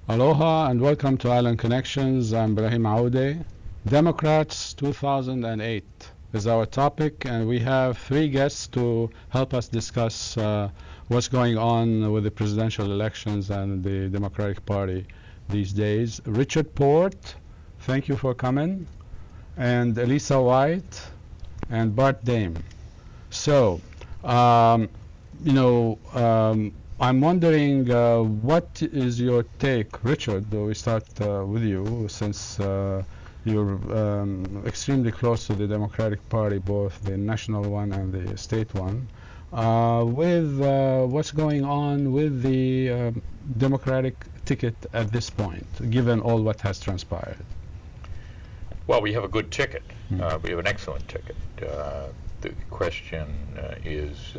Aloha and welcome to Island Connections. I'm Ibrahim Aoude. Democrats 2008 is our topic, and we have three guests to help us discuss what's going on with the presidential elections and the Democratic Party these days. Richard Port, thank you for coming, and Elisa White and Bart Dame. So, I'm wondering what is your take, Richard? We start with you, since you're extremely close to the Democratic Party, both the national one and the state one, with what's going on with the Democratic ticket at this point, given all what has transpired. Well, we have a good ticket. We have an excellent ticket. The question is,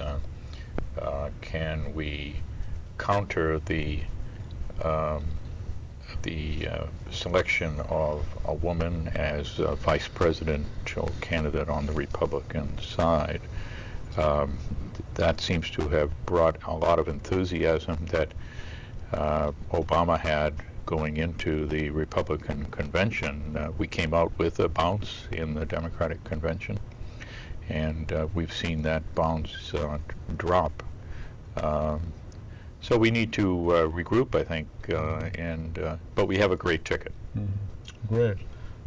can we counter the selection of a woman as vice presidential candidate on the Republican side? That seems to have brought a lot of enthusiasm that Obama had going into the Republican convention. We came out with a bounce in the Democratic convention, and we've seen that bounce drop. So we need to regroup, I think, but we have a great ticket. Great.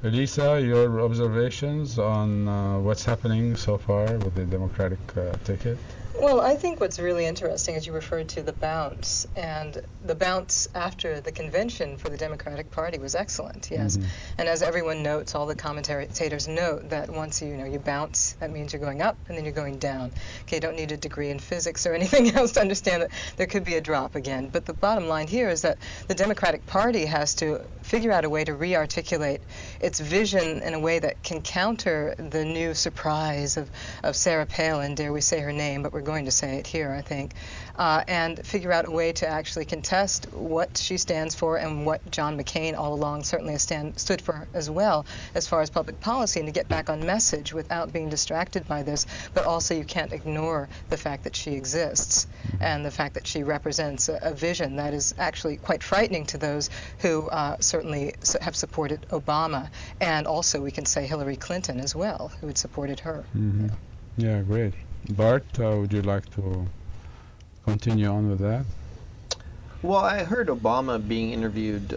Elisa, your observations on what's happening so far with the Democratic ticket? Well, I think what's really interesting is you referred to the bounce, and the bounce after the convention for the Democratic Party was excellent, yes. And as everyone notes, all the commentators note that once you bounce, that means you're going up and then you're going down. Okay, you don't need a degree in physics or anything else to understand that there could be a drop again. But the bottom line here is that the Democratic Party has to figure out a way to re-articulate its vision in a way that can counter the new surprise of Sarah Palin, dare we say her name, but we're going to say it here, I think, and figure out a way to actually contest what she stands for and what John McCain all along certainly has stood for as well, as far as public policy, and to get back on message without being distracted by this. But also you can't ignore the fact that she exists and the fact that she represents a vision that is actually quite frightening to those who certainly have supported Obama, and also we can say Hillary Clinton as well, who had supported her. Yeah, great. Bart, would you like to continue on with that? Well, I heard Obama being interviewed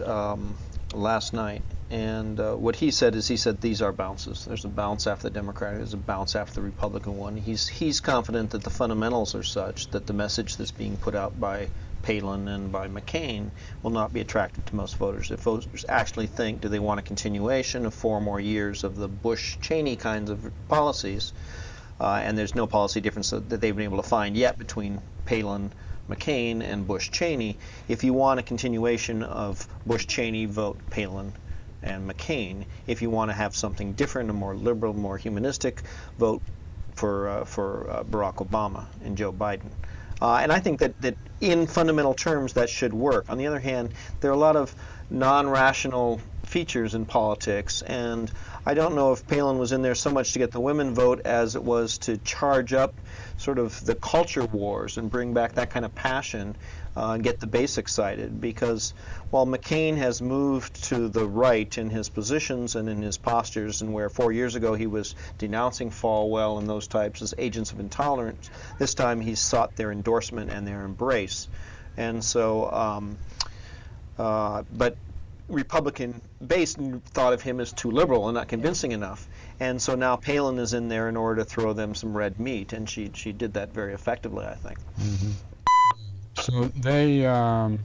last night, and what he said is, these are bounces. There's a bounce after the Democratic, there's a bounce after the Republican one. He's confident that the fundamentals are such that the message that's being put out by Palin and by McCain will not be attractive to most voters. If voters actually think, do they want a continuation of 4 more years of the Bush-Cheney kinds of policies, and there's no policy difference that they've been able to find yet between Palin, McCain, and Bush-Cheney. If you want a continuation of Bush-Cheney, vote Palin and McCain. If you want to have something different, a more liberal, more humanistic, vote for Barack Obama and Joe Biden. And I think that in fundamental terms that should work. On the other hand, there are a lot of non-rational features in politics, and I don't know if Palin was in there so much to get the women vote as it was to charge up sort of the culture wars and bring back that kind of passion and get the base excited, because while McCain has moved to the right in his positions and in his postures, and where 4 years ago he was denouncing Falwell and those types as agents of intolerance, this time he's sought their endorsement and their embrace. And so, but Republican base thought of him as too liberal and not convincing enough, and so now Palin is in there in order to throw them some red meat, and she did that very effectively, I think. So they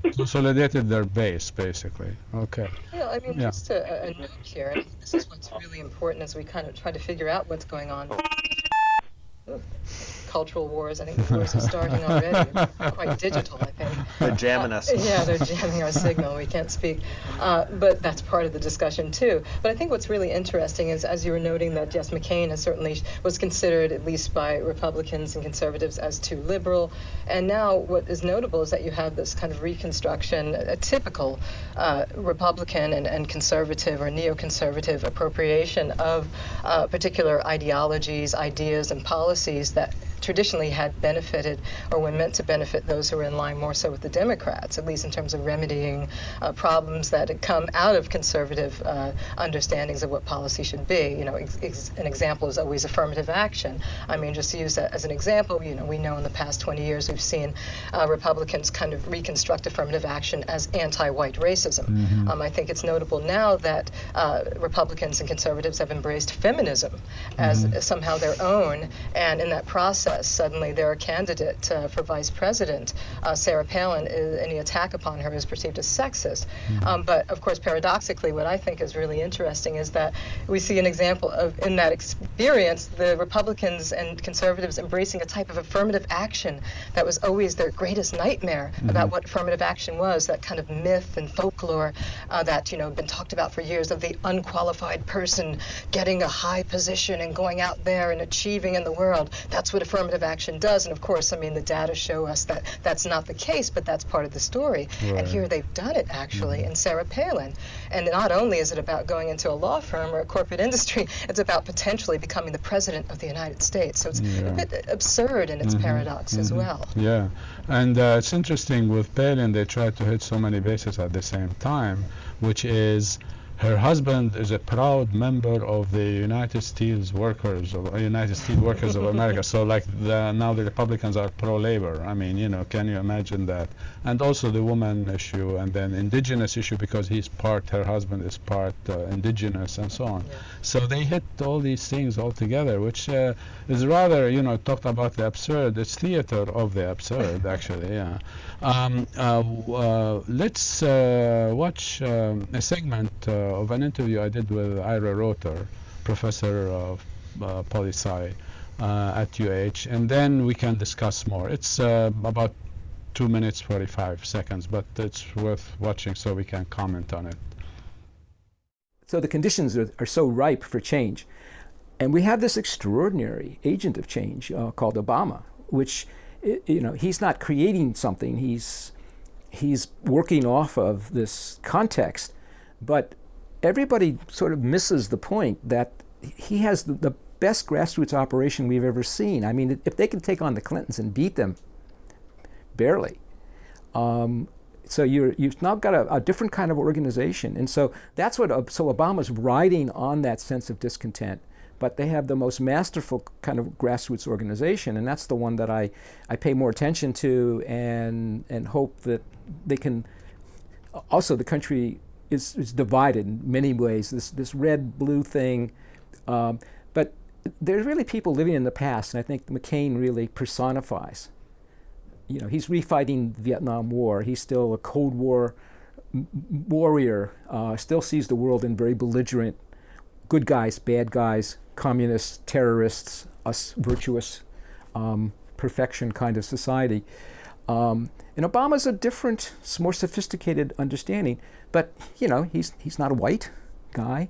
consolidated their base, basically. Okay. Yeah, I mean, just a note here, and this is what's really important as we kind of try to figure out what's going on. Cultural wars. I think the wars are starting already. Quite digital, I think. They're jamming us. Yeah, they're jamming our signal. We can't speak. But that's part of the discussion, too. But I think what's really interesting is, as you were noting, that, yes, McCain has certainly was considered, at least by Republicans and conservatives, as too liberal. And now what is notable is that you have this kind of reconstruction, a typical Republican and conservative or neoconservative appropriation of particular ideologies, ideas, and policies that traditionally had benefited or were meant to benefit those who were in line more so with the Democrats, at least in terms of remedying problems that had come out of conservative understandings of what policy should be. You know, an example is always affirmative action. I mean, just to use that as an example, you know, we know in the past 20 years we've seen Republicans kind of reconstruct affirmative action as anti-white racism. I think it's notable now that Republicans and conservatives have embraced feminism as somehow their own, and in that process, suddenly their candidate for vice president, Sarah Palin, any attack upon her is perceived as sexist. But of course, paradoxically, what I think is really interesting is that we see an example of, in that experience, the Republicans and conservatives embracing a type of affirmative action that was always their greatest nightmare about what affirmative action was, that kind of myth and folklore that, you know, been talked about for years, of the unqualified person getting a high position and going out there and achieving in the world. That's what affirmative action does. And of course, I mean, the data show us that that's not the case, but that's part of the story. Right. And here they've done it, actually, in Sarah Palin. And not only is it about going into a law firm or a corporate industry, it's about potentially becoming the president of the United States. So it's a bit absurd in its paradox as well. Yeah, and it's interesting with Palin, they try to hit so many bases at the same time, which is her husband is a proud member of the United Steelworkers of America. So like now the Republicans are pro-labor. I mean, you know, can you imagine that? And also the woman issue, and then indigenous issue, because her husband is part indigenous, and so on. Yeah. So they hit all these things all together, which is rather, you know, talked about the absurd. It's theater of the absurd, actually. Yeah. Let's watch a segment of an interview I did with Ira Roter, professor of poli-sci at UH, and then we can discuss more. It's about 2 minutes 45 seconds, but it's worth watching so we can comment on it. So the conditions are so ripe for change. And we have this extraordinary agent of change called Obama, which, you know, he's not creating something, he's working off of this context, but everybody sort of misses the point that he has the best grassroots operation we've ever seen. I mean, if they can take on the Clintons and beat them, barely. So you've now got a different kind of organization. And so that's so Obama's riding on that sense of discontent, but they have the most masterful kind of grassroots organization, and that's the one that I pay more attention to and hope that they can. Also, the country is divided in many ways, this red-blue thing, but there's really people living in the past, and I think McCain really personifies. You know, he's refighting the Vietnam War. He's still a Cold War warrior, still sees the world in very belligerent, good guys, bad guys, communists, terrorists, us virtuous, perfection kind of society. And Obama's a different, more sophisticated understanding, but you know, he's not a white guy,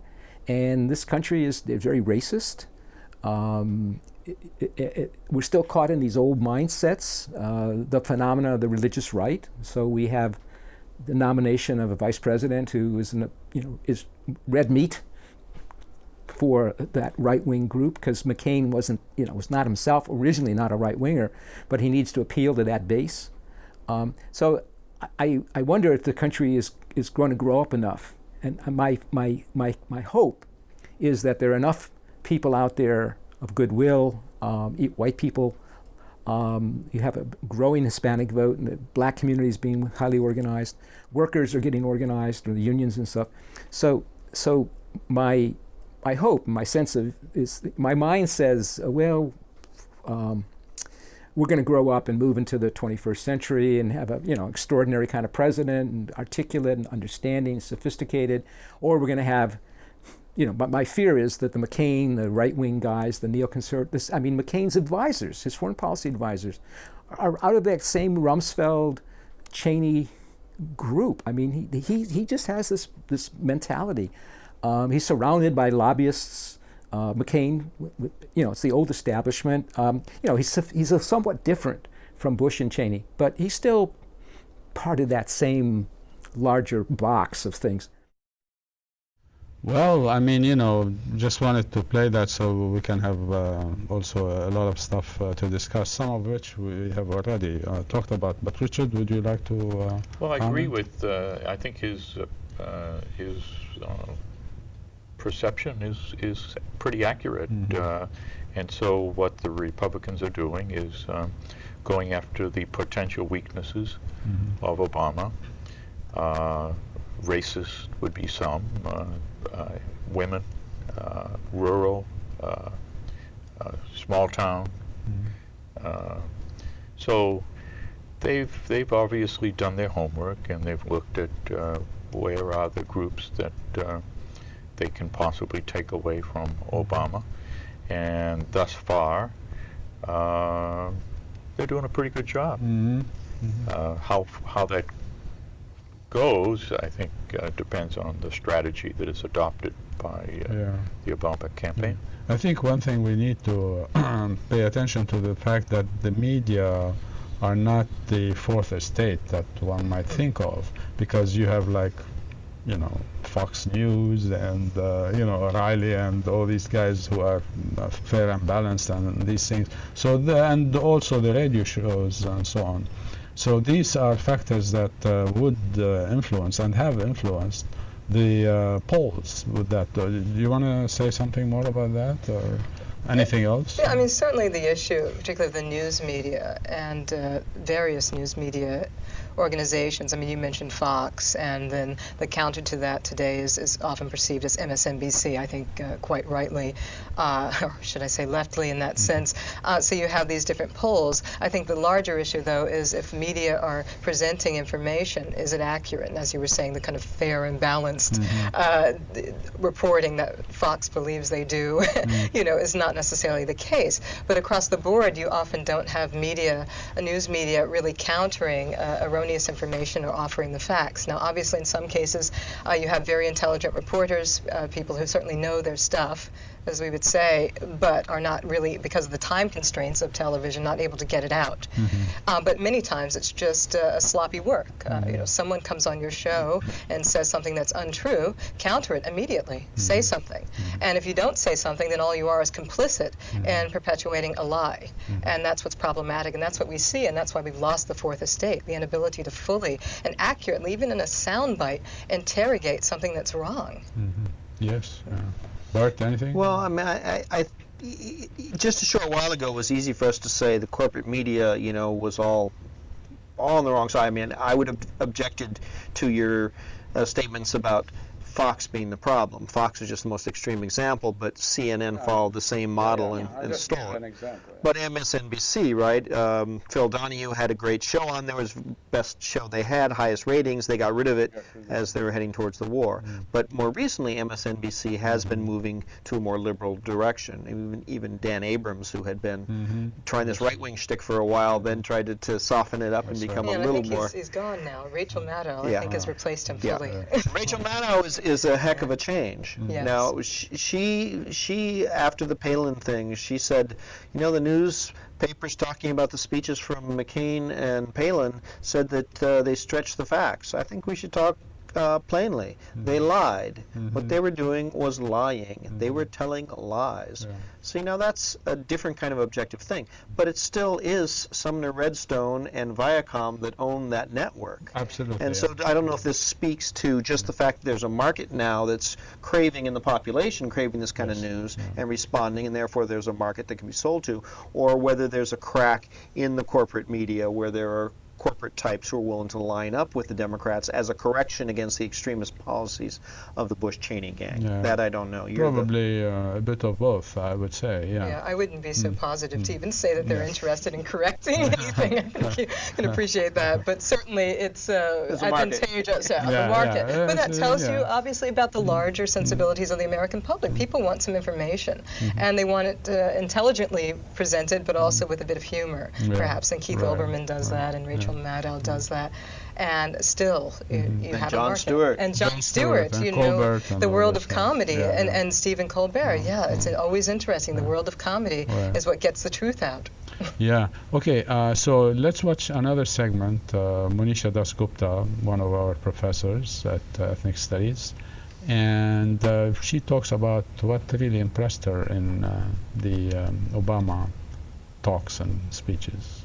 and this country is very racist. We're still caught in these old mindsets, the phenomena of the religious right. So we have the nomination of a vice president who is red meat for that right-wing group, because McCain was not himself originally not a right-winger, but he needs to appeal to that base. So I wonder if the country is going to grow up enough, and my hope is that there are enough people out there of goodwill, white people. You have a growing Hispanic vote, and the black community is being highly organized. Workers are getting organized, or the unions and stuff. So my hope, my sense of my mind says, we're going to grow up and move into the 21st century and have a extraordinary kind of president, and articulate and understanding, sophisticated, or we're going to have. But my fear is that the McCain, the right-wing guys, the neoconservatives, McCain's advisors, his foreign policy advisors, are out of that same Rumsfeld, Cheney group. I mean, he just has this mentality. He's surrounded by lobbyists. McCain, it's the old establishment. He's a somewhat different from Bush and Cheney, but he's still part of that same larger box of things. Well, I mean, just wanted to play that so we can have also a lot of stuff to discuss, some of which we have already talked about. But Richard, would you like to Well, I agree comment? with, I think his perception is pretty accurate. And so what the Republicans are doing is going after the potential weaknesses of Obama. Racist would be some, women, rural, small town. So they've obviously done their homework, and they've looked at where are the groups that they can possibly take away from Obama, and thus far they're doing a pretty good job. How that goes, I think, depends on the strategy that is adopted by the Obama campaign. I think one thing we need to pay attention to the fact that the media are not the fourth estate that one might think of, because you have Fox News and O'Reilly and all these guys who are fair and balanced and these things. So and also the radio shows and so on. So these are factors that would influence and have influenced the polls with that. Do you want to say something more about that, or anything else? Yeah, I mean, certainly the issue, particularly of the news media and various news media organizations. I mean, you mentioned Fox, and then the counter to that today is often perceived as MSNBC, I think quite rightly, or should I say leftly in that sense. So you have these different polls. I think the larger issue, though, is if media are presenting information, is it accurate? And as you were saying, the kind of fair and balanced reporting that Fox believes they do, is not necessarily the case. But across the board, you often don't have news media really countering erroneous information or offering the facts. Now, obviously, in some cases, you have very intelligent reporters, people who certainly know their stuff, as we would say, but are not really, because of the time constraints of television, not able to get it out. But many times it's just a sloppy work. Someone comes on your show and says something that's untrue, counter it immediately, say something. And if you don't say something, then all you are is complicit in perpetuating a lie. And that's what's problematic, and that's what we see, and that's why we've lost the fourth estate, the inability to fully and accurately, even in a soundbite, interrogate something that's wrong. Yes. Bart, anything? Well, I mean, I just a short while ago, it was easy for us to say the corporate media, was all on the wrong side. I mean, I would have objected to your statements about Fox being the problem. Fox is just the most extreme example, but CNN followed the same model and stole it. But MSNBC, right? Phil Donahue had a great show on there. It was the best show they had, highest ratings. They got rid of it as they were heading towards the war. But more recently, MSNBC has been moving to a more liberal direction. Even Dan Abrams, who had been trying this right-wing shtick for a while, then tried to soften it up and become a little more. He's gone now. Rachel Maddow, I think, has replaced him fully. Rachel Maddow is a heck of a change. Yes. Now, she after the Palin thing, she said, the newspapers talking about the speeches from McCain and Palin said that they stretched the facts. I think we should talk plainly. They lied. What they were doing was lying. They were telling lies. See, now that's a different kind of objective thing, but it still is Sumner Redstone and Viacom that own that network. Absolutely. And so I don't know if this speaks to just the fact that there's a market now that's craving in the population, craving this kind of news and responding, and therefore there's a market that can be sold to, or whether there's a crack in the corporate media where there are corporate types who are willing to line up with the Democrats as a correction against the extremist policies of the Bush-Cheney gang. That I don't know. Probably a bit of both, I would say, Yeah, I wouldn't be so positive to even say that they're interested in correcting anything. I think you can appreciate that. But certainly it's advantageous of the market. But that tells you, obviously, about the larger sensibilities of the American public. People want some information, and they want it intelligently presented, but also with a bit of humor, perhaps. And Keith Olbermann does that, and Rachel Maddow does that, and still you have Jon a market. Stewart. And Jon Stewart, and Colbert, the world of comedy, and Stephen Colbert. It's always interesting. The world of comedy is what gets the truth out. Okay, so let's watch another segment. Monisha Das Gupta, one of our professors at Ethnic Studies, And she talks about what really impressed her in the Obama talks and speeches.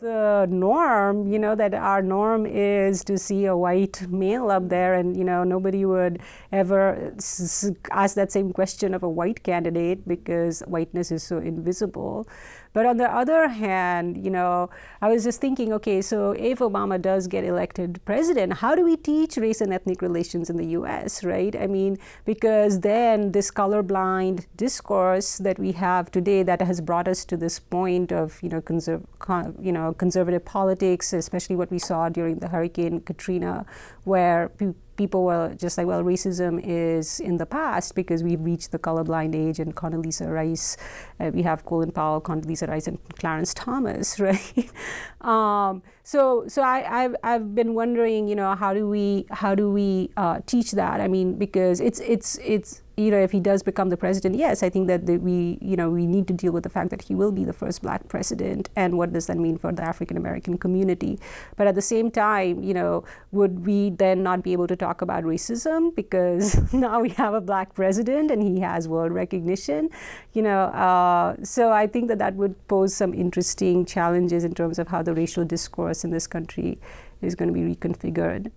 The norm, that our norm is to see a white male up there, and nobody would ever ask that same question of a white candidate because whiteness is so invisible. But on the other hand, I was just thinking, okay, so if Obama does get elected president, how do we teach race and ethnic relations in the U.S., right? I mean, because then this colorblind discourse that we have today that has brought us to this point of, conservative politics, especially what we saw during the Hurricane Katrina, where people were just like, well, racism is in the past because we've reached the colorblind age, and Condoleezza Rice, we have Colin Powell, Condoleezza Rice, and Clarence Thomas, right? So I've been wondering, how do we teach that? I mean, because it's if he does become the president, yes, I think that we need to deal with the fact that he will be the first black president, and what does that mean for the African American community? But at the same time, would we then not be able to talk about racism because now we have a black president and he has world recognition? So I think that would pose some interesting challenges in terms of how the racial discourse in this country is going to be reconfigured.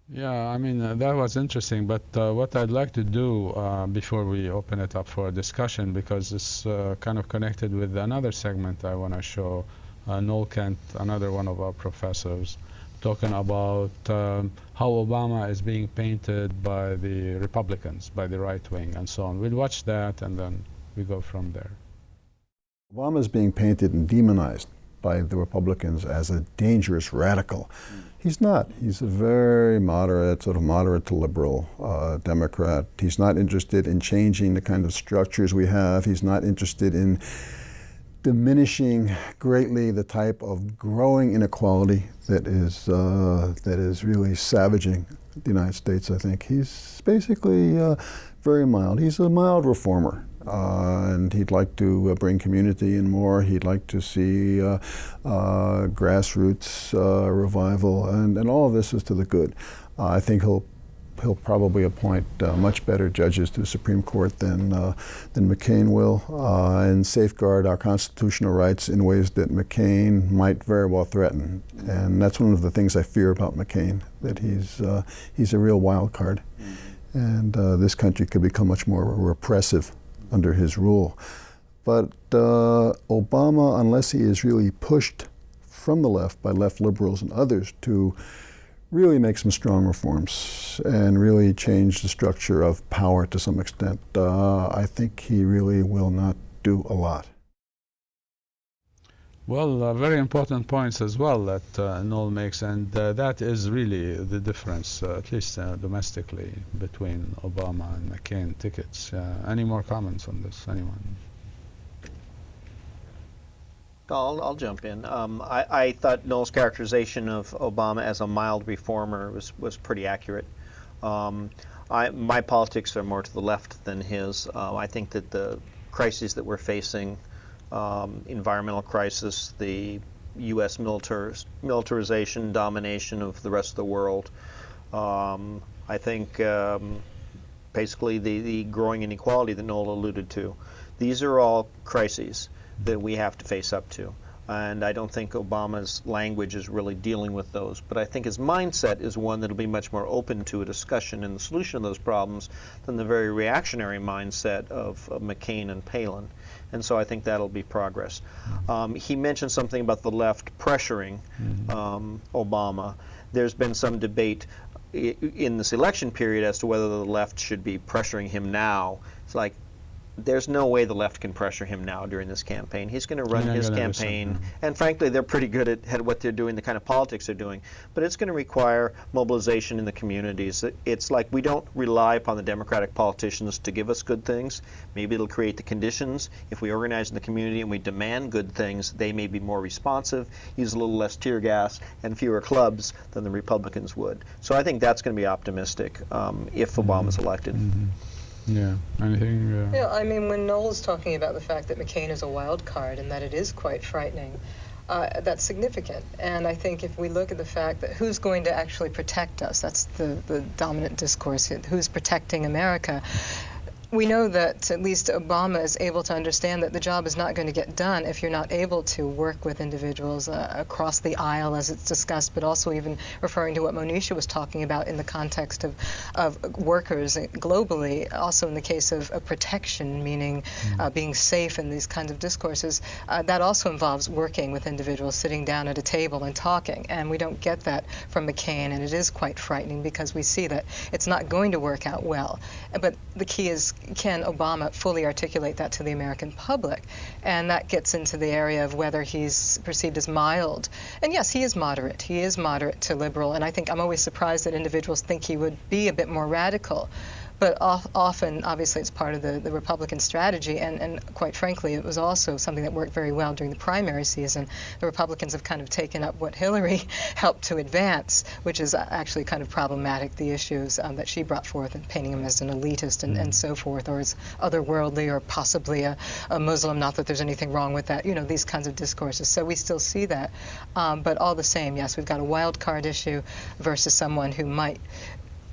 Yeah, I mean, that was interesting, but what I'd like to do before we open it up for a discussion, because it's kind of connected with another segment I want to show, Noel Kent, another one of our professors, talking about how Obama is being painted by the Republicans, by the right wing, and so on. We'll watch that, and then we go from there. Obama is being painted and demonized by the Republicans as a dangerous radical. He's not. He's a very moderate, sort of moderate to liberal Democrat. He's not interested in changing the kind of structures we have. He's not interested in diminishing greatly the type of growing inequality that is really savaging the United States, I think. He's basically very mild. He's a mild reformer. And he'd like to bring community in more. He'd like to see grassroots revival, and all of this is to the good. I think he'll probably appoint much better judges to the Supreme Court than McCain will, and safeguard our constitutional rights in ways that McCain might very well threaten. And that's one of the things I fear about McCain, that he's a real wild card, and this country could become much more repressive under his rule. But Obama, unless he is really pushed from the left by left liberals and others to really make some strong reforms and really change the structure of power to some extent, I think he really will not do a lot. Well, very important points as well that Noel makes, and that is really the difference, at least domestically, between Obama and McCain tickets. Any more comments on this, anyone? I'll jump in. I thought Noel's characterization of Obama as a mild reformer was pretty accurate. My politics are more to the left than his. I think that the crises that we're facing, environmental crisis, the U.S. militarization, domination of the rest of the world. I think basically the growing inequality that Noel alluded to. These are all crises that we have to face up to. And I don't think Obama's language is really dealing with those. But I think his mindset is one that will be much more open to a discussion and the solution of those problems than the very reactionary mindset of McCain and Palin. And so I think that'll be progress. He mentioned something about the left pressuring Obama. There's been some debate in this election period as to whether the left should be pressuring him now. It's like, there's no way the left can pressure him now during this campaign. He's going to run his campaign, and frankly, they're pretty good at what they're doing, the kind of politics they're doing. But it's going to require mobilization in the communities. It's like we don't rely upon the Democratic politicians to give us good things. Maybe it'll create the conditions. If we organize in the community and we demand good things, they may be more responsive, use a little less tear gas and fewer clubs than the Republicans would. So I think that's going to be optimistic if Obama's elected. Yeah, anything? Yeah, I mean, when Noel's talking about the fact that McCain is a wild card and that it is quite frightening, that's significant. And I think if we look at the fact that who's going to actually protect us, that's the dominant discourse, who's protecting America. We know that at least Obama is able to understand that the job is not going to get done if you're not able to work with individuals across the aisle, as it's discussed, but also even referring to what Monisha was talking about in the context of workers globally, also in the case of protection, meaning being safe in these kinds of discourses. That also involves working with individuals, sitting down at a table and talking, and we don't get that from McCain, and it is quite frightening because we see that it's not going to work out well. But the key is, can Obama fully articulate that to the American public? And that gets into the area of whether he's perceived as mild. And yes, he is moderate. He is moderate to liberal. And I think I'm always surprised that individuals think he would be a bit more radical. But often, obviously, it's part of the Republican strategy, and quite frankly, it was also something that worked very well during the primary season. The Republicans have kind of taken up what Hillary helped to advance, which is actually kind of problematic, the issues that she brought forth, and painting him as an elitist and so forth, or as otherworldly, or possibly a Muslim, not that there's anything wrong with that, these kinds of discourses. So we still see that. But all the same, yes, we've got a wild card issue versus someone who might,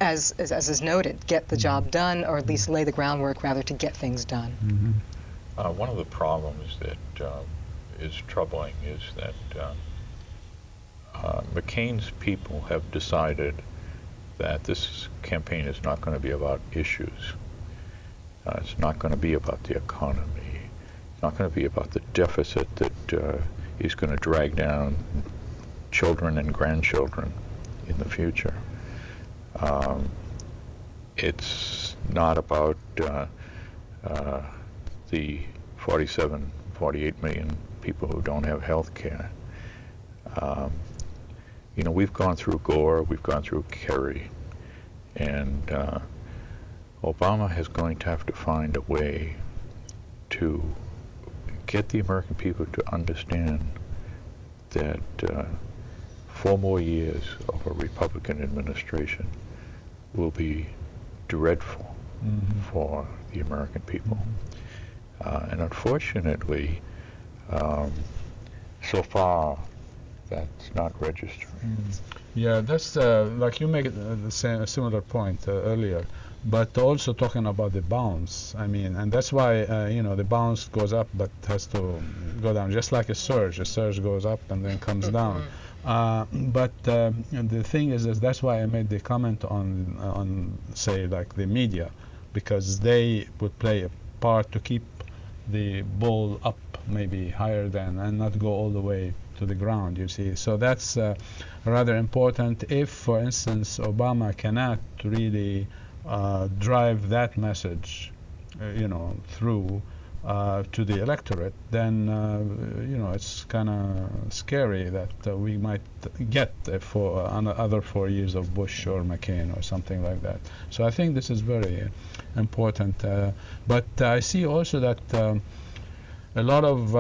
as is noted, get the job done, or at least lay the groundwork, rather, to get things done. One of the problems that is troubling is that McCain's people have decided that this campaign is not going to be about issues. It's not going to be about the economy. It's not going to be about the deficit that is going to drag down children and grandchildren in the future. It's not about the 48 million people who don't have health care. We've gone through Gore, we've gone through Kerry, and Obama is going to have to find a way to get the American people to understand that 4 more years of a Republican administration will be dreadful for the American people. And unfortunately, so far, that's not registering. Yeah, that's like you make a similar point earlier, but also talking about the bounce. I mean, and that's why the bounce goes up, but has to go down, just like a surge. A surge goes up and then comes down. But the thing is that's why I made the comment on say, like the media, because they would play a part to keep the ball up, maybe higher than, and not go all the way to the ground, you see. So that's rather important. If, for instance, Obama cannot really drive that message, through to the electorate, then it's kind of scary that we might get for another 4 years of Bush or McCain or something like that. So I think this is very important. But I see also that a lot of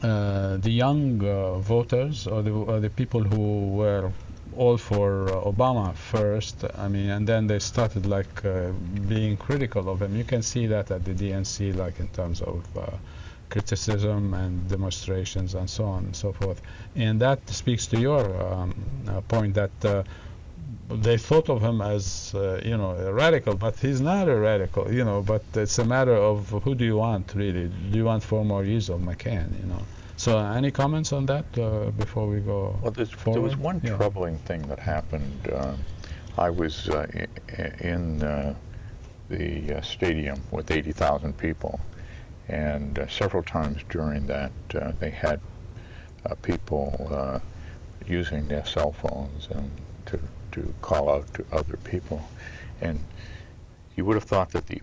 the young voters, or the people who were all for Obama first, and then they started being critical of him. You can see that at the DNC, in terms of criticism and demonstrations and so on and so forth. And that speaks to your point that they thought of him as a radical, but he's not a radical, but it's a matter of who do you want, really. Do you want 4 more years of McCain, So any comments on that before we go forward? There was one troubling thing that happened. I was in the stadium with 80,000 people, and several times during that they had people using their cell phones and to call out to other people. And you would have thought that the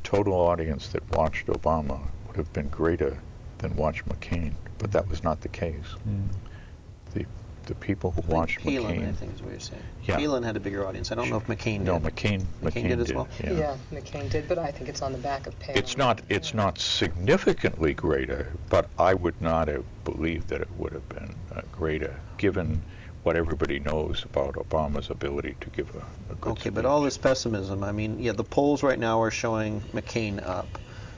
total audience that watched Obama would have been greater than watch McCain, but that was not the case. The people who watched McCain, I think is what you're saying. Yeah. Palin had a bigger audience. I don't know if McCain did. No, McCain did as well. Yeah, McCain did, but I think it's on the back of Palin. It's not significantly greater, but I would not have believed that it would have been greater, given what everybody knows about Obama's ability to give a good speech. But all this pessimism, the polls right now are showing McCain up.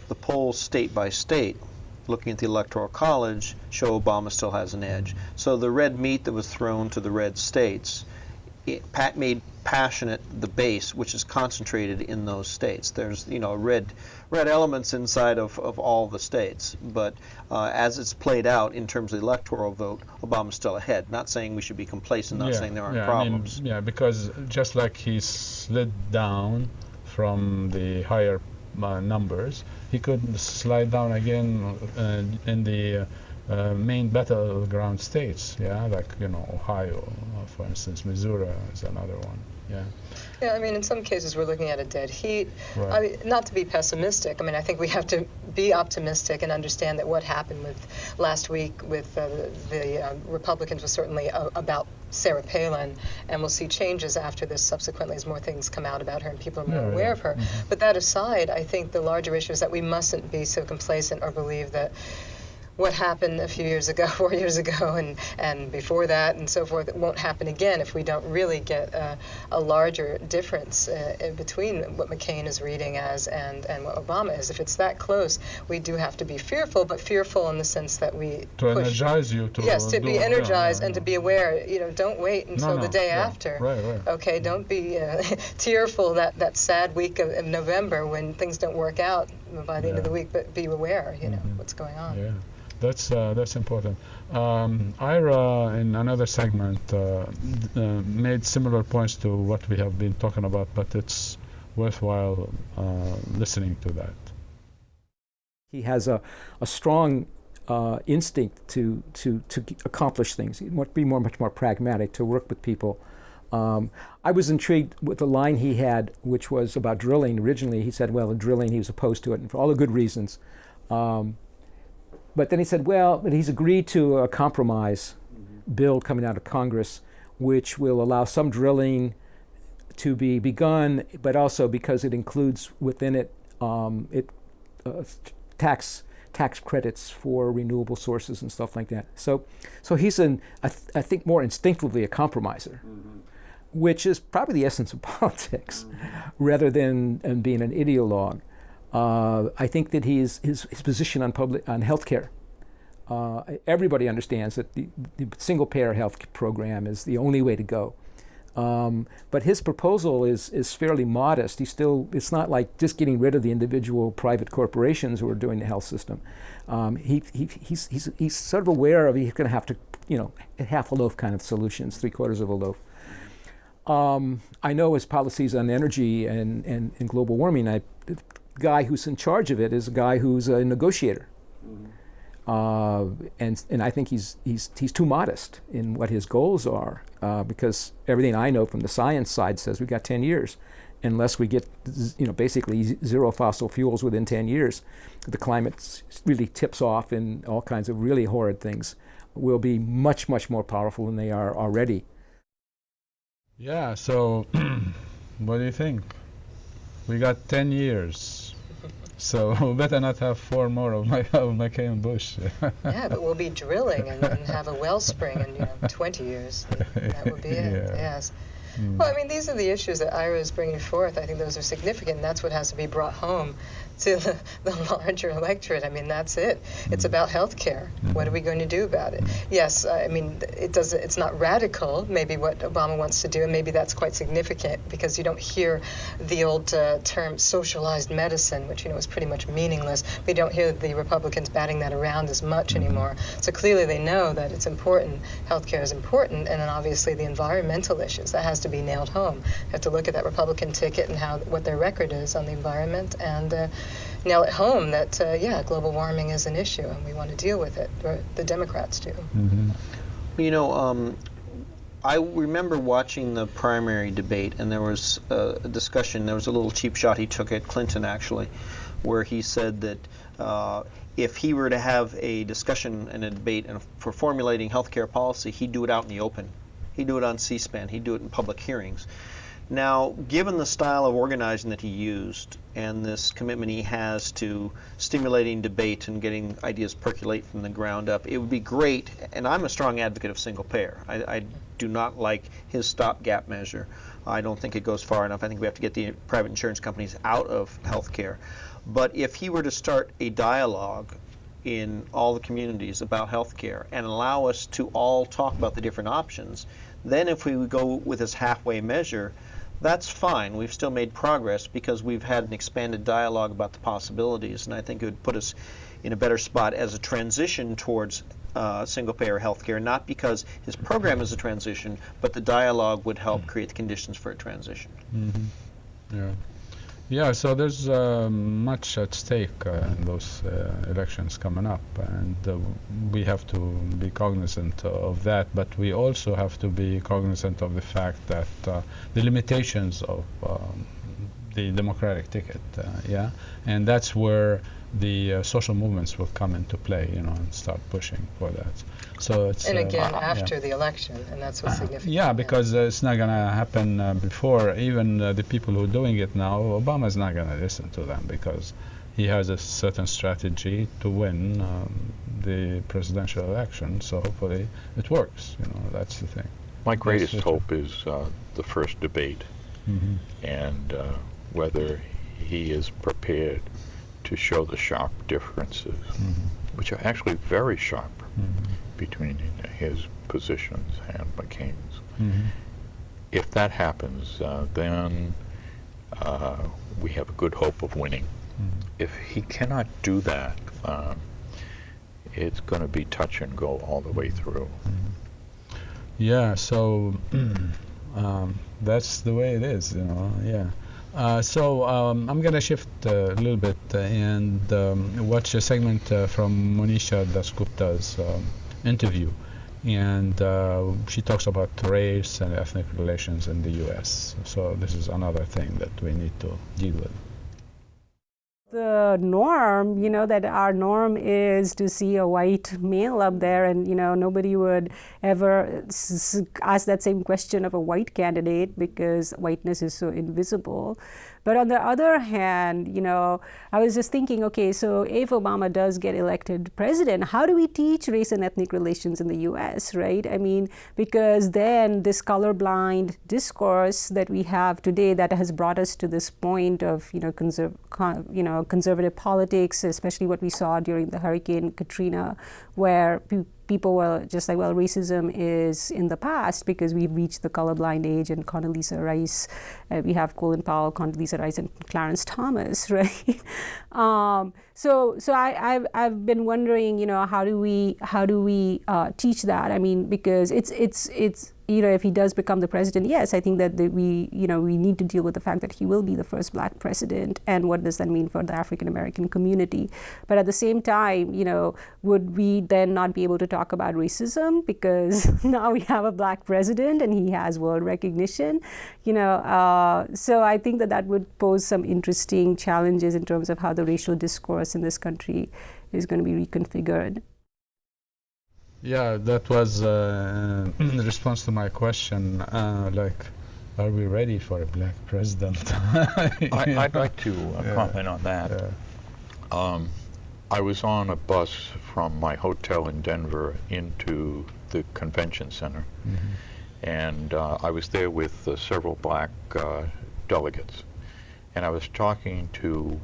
The polls state by state looking at the Electoral College, show Obama still has an edge. So the red meat that was thrown to the red states, it made passionate the base, which is concentrated in those states. There's, you know, red elements inside of all the states, but as it's played out in terms of the electoral vote, Obama's still ahead. Not saying we should be complacent, not saying there aren't problems. I mean, because just like he slid down from the higher numbers, he could slide down again in the main battleground states, like, you know, Ohio, for instance. Missouri is another one. Yeah, I mean, in some cases we're looking at a dead heat. Right. I mean, not to be pessimistic. I mean, I think we have to be optimistic and understand that what happened with last week with the Republicans was certainly about Sarah Palin, and we'll see changes after this subsequently as more things come out about her and people are more aware of her. But that aside, I think the larger issue is that we mustn't be so complacent or believe that what happened a few years ago, 4 years ago, and before that and so forth, it won't happen again if we don't really get a larger difference in between what McCain is reading as and what Obama is. If it's that close, we do have to be fearful, but fearful in the sense that we to energize you to to be energized and to be aware. You know, don't wait until the day after. Right. Okay, don't be tearful that sad week of November when things don't work out by the end of the week, but be aware. You know what's going on. Yeah. That's important. Ira, in another segment, made similar points to what we have been talking about, but it's worthwhile listening to that. He has a strong instinct to accomplish things. He must be much more pragmatic, to work with people. I was intrigued with the line he had, which was about drilling. Originally, he said, well, drilling, he was opposed to it, and for all the good reasons. But then he said, well, but he's agreed to a compromise bill coming out of Congress, which will allow some drilling to be begun, but also because it includes within it, tax credits for renewable sources and stuff like that. So he's I think more instinctively a compromiser, which is probably the essence of politics, rather than being an ideologue. I think that his position on healthcare. Everybody understands that the single-payer health program is the only way to go. But his proposal is fairly modest. It's not like just getting rid of the individual private corporations who are doing the health system. He's sort of aware of he's going to have to, half a loaf kind of solutions, 3/4 of a loaf. I know his policies on energy and global warming. The guy who's in charge of it is a guy who's a negotiator. And I think he's too modest in what his goals are, because everything I know from the science side says we've got 10 years. Unless we get basically zero fossil fuels within 10 years, the climate really tips off in all kinds of really horrid things. Will be much, much more powerful than they are already. Yeah, so what do you think? We got 10 years. So we better not have 4 more of McCain Bush. Yeah, but we'll be drilling and have a wellspring in 20 years. That would be it, yes. Well, I mean, these are the issues that Ira is bringing forth. I think those are significant, and that's what has to be brought home to the larger electorate. I mean, that's it. It's about health care. What are we going to do about it? Yes, I mean, it's not radical, maybe what Obama wants to do, and maybe that's quite significant because you don't hear the old term socialized medicine, which, is pretty much meaningless. We don't hear the Republicans batting that around as much anymore. So clearly they know that it's important. Health care is important, and then obviously the environmental issues. That has to be nailed home. You have to look at that Republican ticket and what their record is on the environment and nail it home that, global warming is an issue and we want to deal with it. The Democrats do. I remember watching the primary debate, and there was a discussion. There was a little cheap shot he took at Clinton, actually, where he said that if he were to have a discussion and a debate for formulating healthcare policy, he'd do it out in the open. He'd do it on C-SPAN. He'd do it in public hearings. Now, given the style of organizing that he used and this commitment he has to stimulating debate and getting ideas percolate from the ground up, it would be great, and I'm a strong advocate of single payer. I do not like his stopgap measure. I don't think it goes far enough. I think we have to get the private insurance companies out of healthcare. But if he were to start a dialogue in all the communities about health care and allow us to all talk about the different options, then if we would go with this halfway measure, that's fine. We've still made progress because we've had an expanded dialogue about the possibilities, and I think it would put us in a better spot as a transition towards single-payer health care, not because his program is a transition, but the dialogue would help create the conditions for a transition. Yeah. Yeah, so there's much at stake in those elections coming up, and we have to be cognizant of that, but we also have to be cognizant of the fact that the limitations of the Democratic ticket, yeah, and that's where the social movements will come into play, you know, and start pushing for that. So it's and again after the election, and that's what's significant. Yeah, because it's not going to happen before. Even the people who are doing it now, Obama's not going to listen to them because he has a certain strategy to win the presidential election. So hopefully it works. You know, that's the thing. My greatest hope is the first debate, and whether he is prepared to show the sharp differences, which are actually very sharp, between his positions and McCain's. If that happens, then we have a good hope of winning. If he cannot do that, it's going to be touch and go all the way through. Yeah, so that's the way it is, you know, yeah. So I'm going to shift a little bit and watch a segment from Monisha Dasgupta's interview. And she talks about race and ethnic relations in the U.S. So this is another thing that we need to deal with. The norm, you know, that our norm is to see a white male up there, and, you know, nobody would ever ask that same question of a white candidate because whiteness is so invisible. But on the other hand, you know, I was just thinking, okay, so if Obama does get elected president, how do we teach race and ethnic relations in the U.S., right? I mean, because then this colorblind discourse that we have today that has brought us to this point of, you know, conservative politics, especially what we saw during the Hurricane Katrina, where people were just like, well, racism is in the past because we've reached the colorblind age, and Condoleezza Rice, we have Colin Powell, Condoleezza Rice, and Clarence Thomas, right? So I've been wondering, you know, how do we teach that? I mean, because it's you know, if he does become the president, yes, I think that we need to deal with the fact that he will be the first black president, and what does that mean for the African American community. But at the same time, you know, would we then not be able to talk about racism because now we have a black president and he has world recognition, you know? So I think that would pose some interesting challenges in terms of how the racial discourse in this country is going to be reconfigured. Yeah, that was in response to my question, like, are we ready for a black president? I'd like to comment on that. I was on a bus from my hotel in Denver into the convention center, and I was there with several black delegates, and I was talking to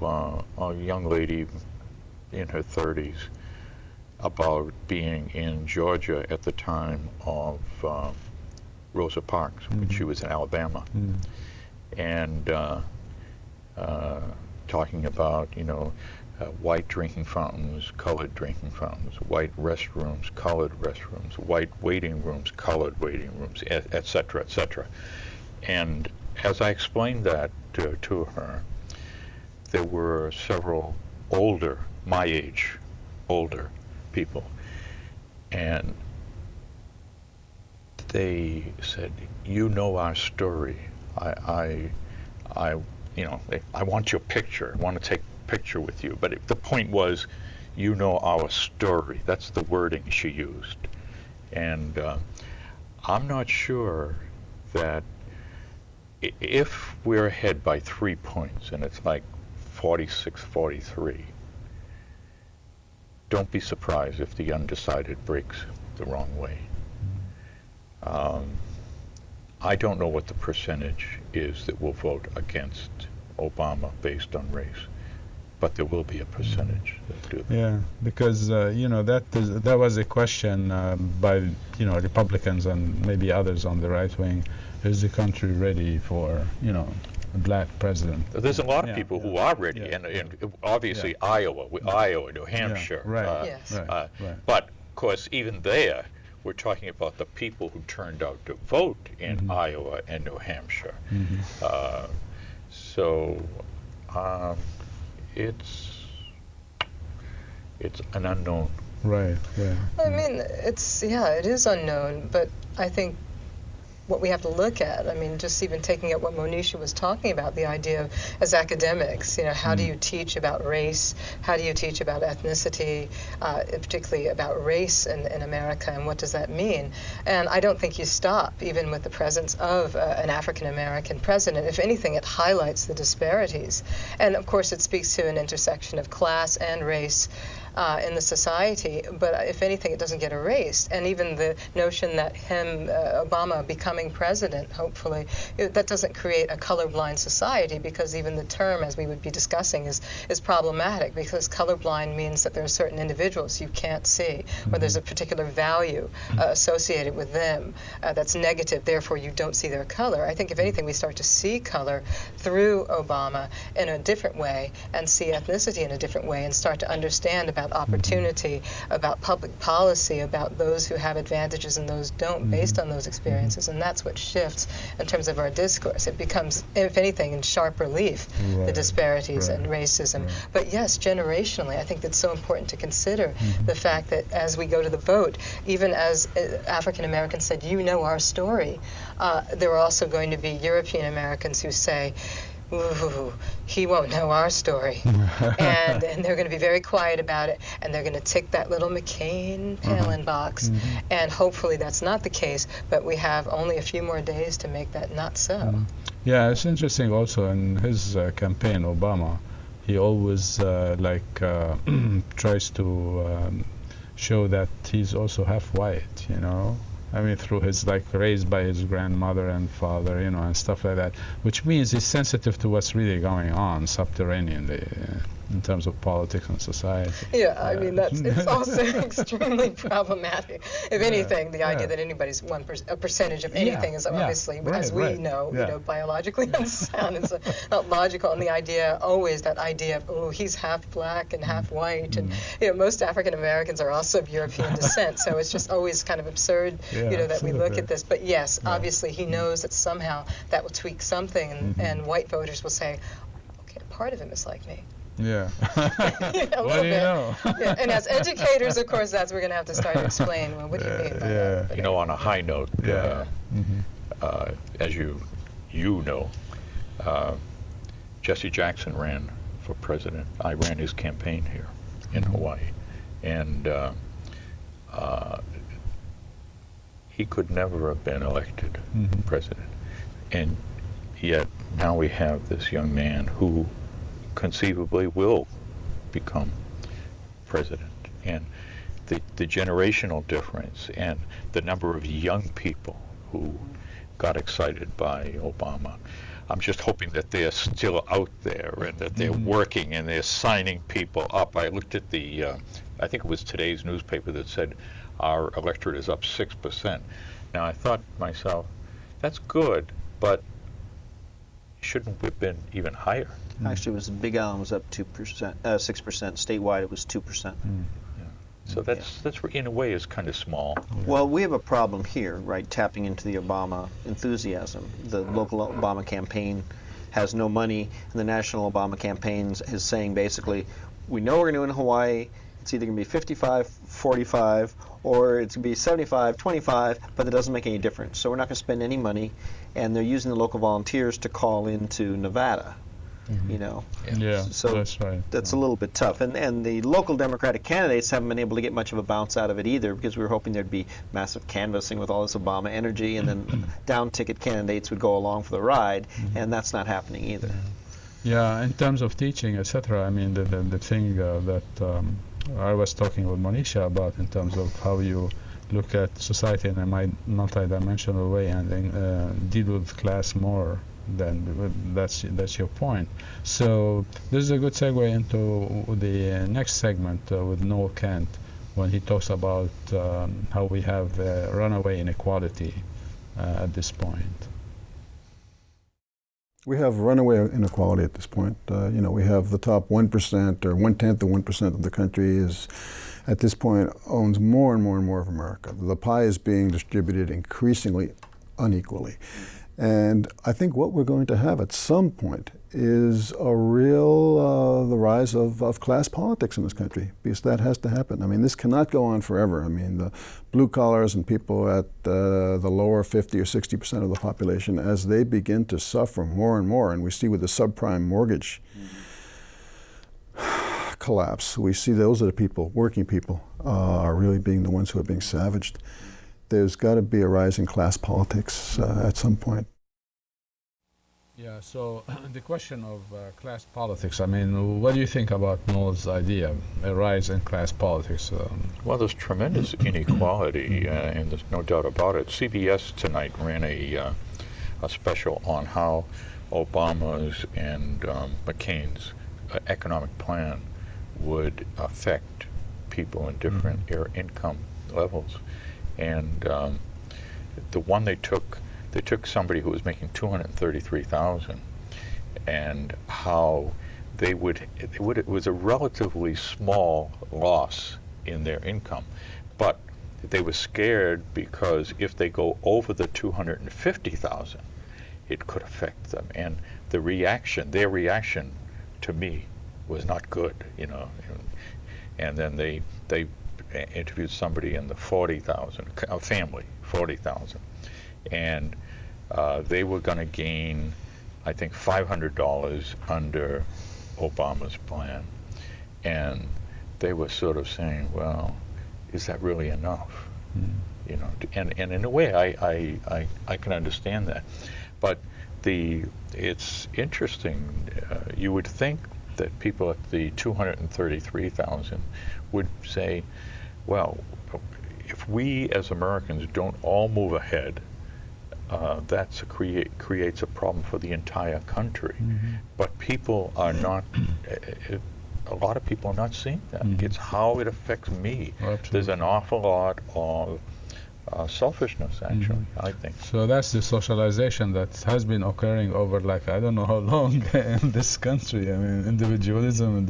a young lady in her 30s about being in Georgia at the time of Rosa Parks, when she was in Alabama, and talking about, you know, white drinking fountains, colored drinking fountains, white restrooms, colored restrooms, white waiting rooms, colored waiting rooms, et cetera, et cetera. And as I explained that to her, there were several older, my age, older people, and they said, "You know our story. I want your picture. I want to take a picture with you." But the point was, "You know our story." That's the wording she used, and I'm not sure that if we're ahead by 3 points and it's like 46-43. Don't be surprised if the undecided breaks the wrong way. I don't know what the percentage is that will vote against Obama based on race, but there will be a percentage that do that. Yeah, because that was a question by Republicans and maybe others on the right wing. Is the country ready for a black president? There's a lot of people who are ready, and obviously Iowa, New Hampshire. Right. Yes. Right. But of course, even there, we're talking about the people who turned out to vote in Iowa and New Hampshire. So it's an unknown. Right. Yeah. I mean, it is unknown, but I think what we have to look at, I mean, just even taking up what Monisha was talking about, the idea of, as academics, how do you teach about race? How do you teach about ethnicity, particularly about race in America, and what does that mean? And I don't think you stop, even with the presence of an African-American president. If anything, it highlights the disparities. And of course, it speaks to an intersection of class and race in the society, but if anything, it doesn't get erased. And even the notion that Obama becoming president, hopefully, that doesn't create a colorblind society, because even the term, as we would be discussing, is problematic, because colorblind means that there are certain individuals you can't see, or there's a particular value associated with them that's negative, therefore you don't see their color. I think if anything, we start to see color through Obama in a different way, and see ethnicity in a different way, and start to understand about opportunity, about public policy, about those who have advantages and those don't, based on those experiences. And that's what shifts in terms of our discourse. It becomes, if anything, in sharp relief, the disparities and racism. But yes, generationally, I think that's so important to consider the fact that as we go to the vote, even as African Americans said, our story, there are also going to be European Americans who say, ooh, he won't know our story. and they're going to be very quiet about it, and they're going to tick that little McCain-Palin box. And hopefully that's not the case, but we have only a few more days to make that not so. Yeah, it's interesting also in his campaign, Obama, he always tries to show that he's also half white, I mean, through his raised by his grandmother and father, and stuff like that, which means he's sensitive to what's really going on subterraneanly in terms of politics and society. Yeah, I mean, it's also extremely problematic. If anything, the idea that anybody's a percentage of anything is obviously, as we know, biologically unsound. It's not logical. And the idea, always that idea of, he's half black and half white. And, most African Americans are also of European descent. So it's just always kind of absurd, that we look at this. But yes, obviously he knows that somehow that will tweak something, and white voters will say, okay, part of him is like me. Yeah. What do you know? And as educators, of course, we're going to have to start to explain, well, what do you mean by that? On a high note, as you know, Jesse Jackson ran for president. I ran his campaign here in Hawaii. And he could never have been elected president. And yet now we have this young man who conceivably will become president. And the generational difference and the number of young people who got excited by Obama, I'm just hoping that they're still out there and that they're working and they're signing people up. I looked at I think it was today's newspaper that said our electorate is up 6%. Now I thought to myself, that's good, but shouldn't we have been even higher? Actually, it was Big Island was up 6%. Statewide, it was 2%. So that's in a way is kind of small. Well, we have a problem here, right? Tapping into the Obama enthusiasm. The local Obama campaign has no money, and the national Obama campaign is saying basically, we know we're going to do it in Hawaii. It's either going to be 55-45 or it's going to be 75-25, but it doesn't make any difference. So we're not going to spend any money, and they're using the local volunteers to call into Nevada. So that's right. That's a little bit tough, and the local Democratic candidates haven't been able to get much of a bounce out of it either, because we were hoping there'd be massive canvassing with all this Obama energy, and then down ticket candidates would go along for the ride, and that's not happening either. Yeah, in terms of teaching, etc. I mean, the thing that I was talking with Monisha about in terms of how you look at society in a multi-dimensional way and then deal with class more then that's your point. So this is a good segue into the next segment with Noel Kent, when he talks about how we have runaway inequality at this point. We have runaway inequality at this point. We have the top 1% or 1/10 of 1% of the country is, at this point, owns more and more and more of America. The pie is being distributed increasingly unequally. And I think what we're going to have at some point is the rise of class politics in this country, because that has to happen. I mean, this cannot go on forever. I mean, the blue collars and people at the lower 50 or 60% of the population, as they begin to suffer more and more, and we see with the subprime mortgage collapse, we see those are the people, working people, are really being the ones who are being savaged. There's got to be a rise in class politics at some point. Yeah, so the question of class politics, I mean, what do you think about Noel's idea, a rise in class politics? Well, there's tremendous inequality, and there's no doubt about it. CBS tonight ran a special on how Obama's and McCain's economic plan would affect people in different income levels. And the one they took somebody who was making $233,000, and how it was a relatively small loss in their income, but they were scared because if they go over the $250,000, it could affect them. And their reaction to me was not good, And then they interviewed somebody in the 40,000, a family, 40,000, and they were going to gain, I think, $500 under Obama's plan, and they were sort of saying, well, is that really enough? And in a way, I can understand that, but it's interesting. You would think that people at the 233,000 would say, well, if we as Americans don't all move ahead, that creates a problem for the entire country. But people are not, a lot of people are not seeing that. It's how it affects me. Absolutely. There's an awful lot of selfishness, actually, I think. So that's the socialization that has been occurring over, like, I don't know how long in this country. I mean, individualism,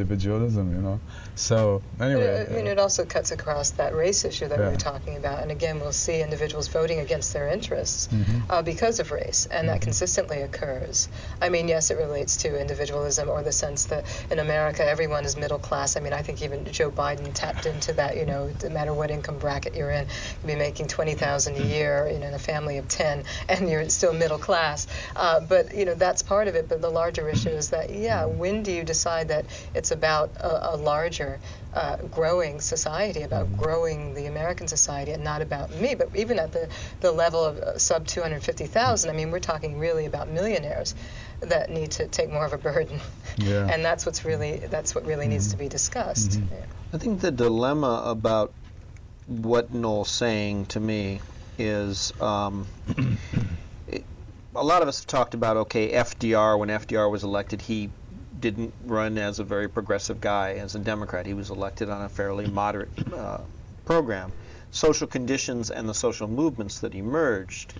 So anyway. I mean, it also cuts across that race issue that we were talking about. And again, we'll see individuals voting against their interests because of race, and that consistently occurs. I mean, yes, it relates to individualism, or the sense that in America everyone is middle class. I mean, I think even Joe Biden tapped into that, no matter what income bracket you're in, you'll be making $20,000 a year in a family of 10, and you're still middle class. But that's part of it. But the larger issue is that, when do you decide that it's about a larger growing society, about growing the American society, and not about me? But even at the level of sub 250,000, I mean, we're talking really about millionaires that need to take more of a burden. And that's what really needs to be discussed. I think the dilemma about what Noel's saying to me is a lot of us have talked about, okay, FDR, when FDR was elected, he didn't run as a very progressive guy, as a Democrat. He was elected on a fairly moderate program. Social conditions and the social movements that emerged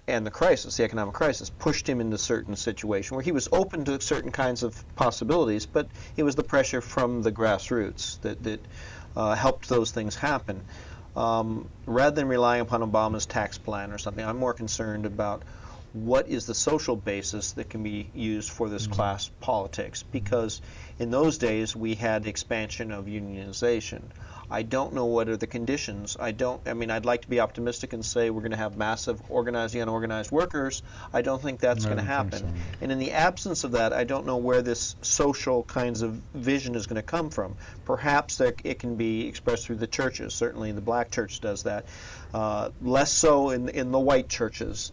and the crisis, the economic crisis, pushed him into a certain situation where he was open to certain kinds of possibilities, but it was the pressure from the grassroots that helped those things happen. Rather than relying upon Obama's tax plan or something, I'm more concerned about what is the social basis that can be used for this class politics, because in those days we had the expansion of unionization. I don't know what are the conditions. I'd like to be optimistic and say we're going to have massive organized the unorganized workers. I don't think that's going to happen. So. And in the absence of that, I don't know where this social kinds of vision is going to come from. Perhaps it can be expressed through the churches. Certainly the black church does that. Less so in the white churches.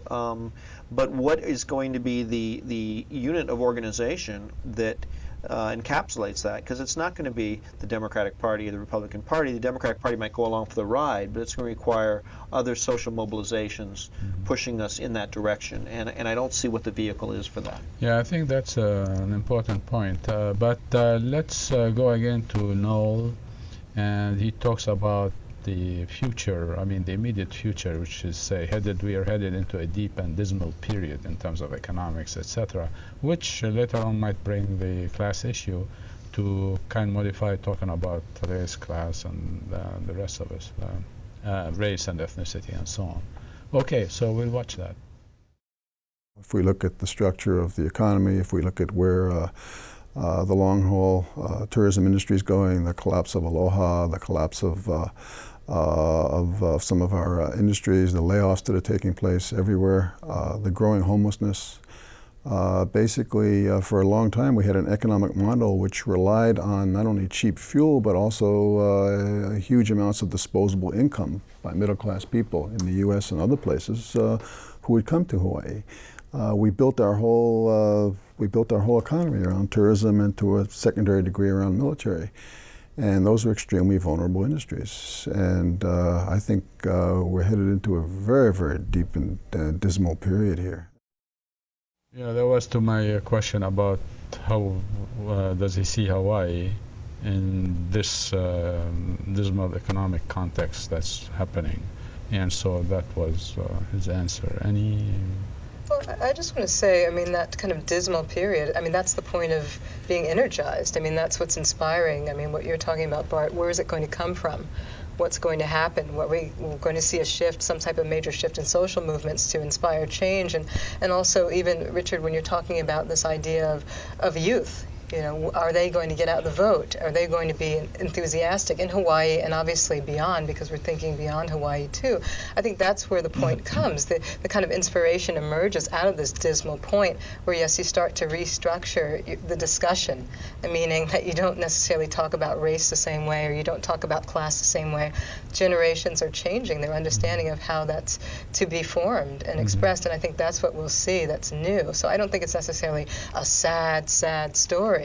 But what is going to be the unit of organization that encapsulates that, because it's not going to be the Democratic Party or the Republican Party. The Democratic Party might go along for the ride, but it's going to require other social mobilizations pushing us in that direction, and I don't see what the vehicle is for that. Yeah, I think that's an important point. But let's go again to Noel, and he talks about the future, I mean the immediate future, which is we are headed into a deep and dismal period in terms of economics, etc., which later on might bring the class issue to kind of modify talking about race, class, and the rest of us, race and ethnicity and so on. Okay, so we'll watch that. If we look at the structure of the economy, if we look at where the long-haul tourism industry is going, the collapse of Aloha, the collapse of some of our industries, the layoffs that are taking place everywhere, the growing homelessness. Basically, for a long time, we had an economic model which relied on not only cheap fuel, but also huge amounts of disposable income by middle-class people in the U.S. and other places who would come to Hawaii. We built our whole economy around tourism, and to a secondary degree around military. And those are extremely vulnerable industries. And I think we're headed into a very, very deep and dismal period here. Yeah, that was to my question about how does he see Hawaii in this dismal economic context that's happening. And so that was his answer. Well, I just want to say, I mean, that kind of dismal period, I mean, that's the point of being energized. I mean, that's what's inspiring. I mean, what you're talking about, Bart, where is it going to come from? What's going to happen? We're going to see a shift, some type of major shift in social movements to inspire change. And also, even, Richard, when you're talking about this idea of youth, you know, are they going to get out the vote? Are they going to be enthusiastic in Hawaii and obviously beyond, because we're thinking beyond Hawaii too? I think that's where the point comes. The kind of inspiration emerges out of this dismal point where, yes, you start to restructure the discussion, meaning that you don't necessarily talk about race the same way, or you don't talk about class the same way. Generations are changing their understanding of how that's to be formed and expressed, and I think that's what we'll see that's new. So I don't think it's necessarily a sad, sad story.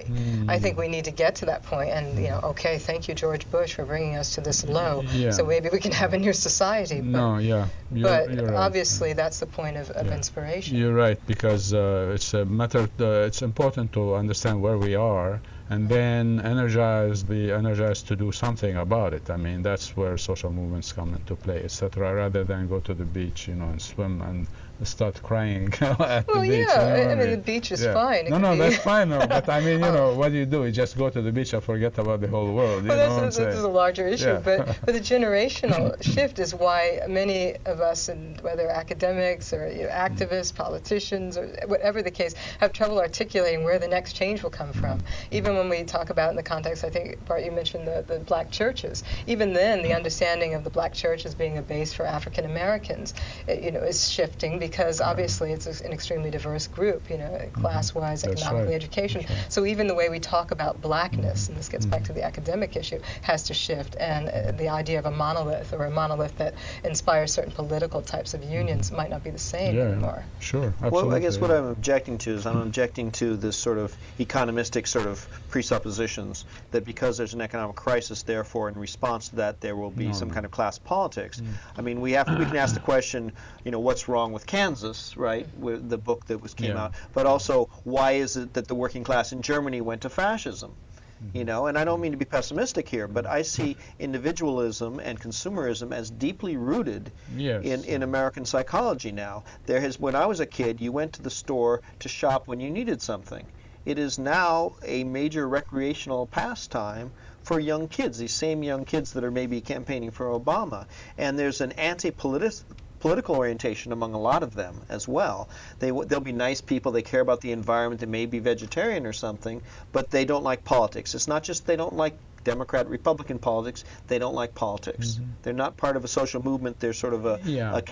I think we need to get to that point and, you know, okay, thank you, George Bush, for bringing us to this low, so maybe we can have a new society. But, you're right. Obviously that's the point of inspiration. You're right, because it's a matter, it's important to understand where we are and then energized to do something about it. I mean, that's where social movements come into play, etc., rather than go to the beach, you know, and swim and start crying at the beach. I mean, the beach is fine. That's fine. No, but I mean, you know, what do? You just go to the beach and forget about the whole world. This is a larger issue, but the generational shift is why many of us, and whether academics or activists, politicians, or whatever the case, have trouble articulating where the next change will come from. Even when we talk about in the context, I think, Bart, you mentioned the black churches. Even then, the understanding of the black church as being a base for African Americans, you know, is shifting, because obviously it's an extremely diverse group, you know, class-wise, economically, education. So even the way we talk about blackness, and this gets back to the academic issue, has to shift. And the idea of a monolith, or a monolith that inspires certain political types of unions, might not be the same anymore. Sure, absolutely. Well, I guess what I'm objecting to is I'm objecting to this sort of economistic sort of presuppositions that because there's an economic crisis, therefore in response to that there will be some kind of class politics. I mean, we can ask the question, you know, what's wrong with Kansas, right, with the book that came out, but also why is it that the working class in Germany went to fascism? You know, and I don't mean to be pessimistic here, but I see individualism and consumerism as deeply rooted in American psychology now. When I was a kid, you went to the store to shop when you needed something. It is now a major recreational pastime for young kids, these same young kids that are maybe campaigning for Obama. And there's an political orientation among a lot of them as well. They'll be nice people, they care about the environment, they may be vegetarian or something, but they don't like politics. It's not just they don't like Democrat, Republican politics. They don't like politics. They're not part of a social movement. They're sort of a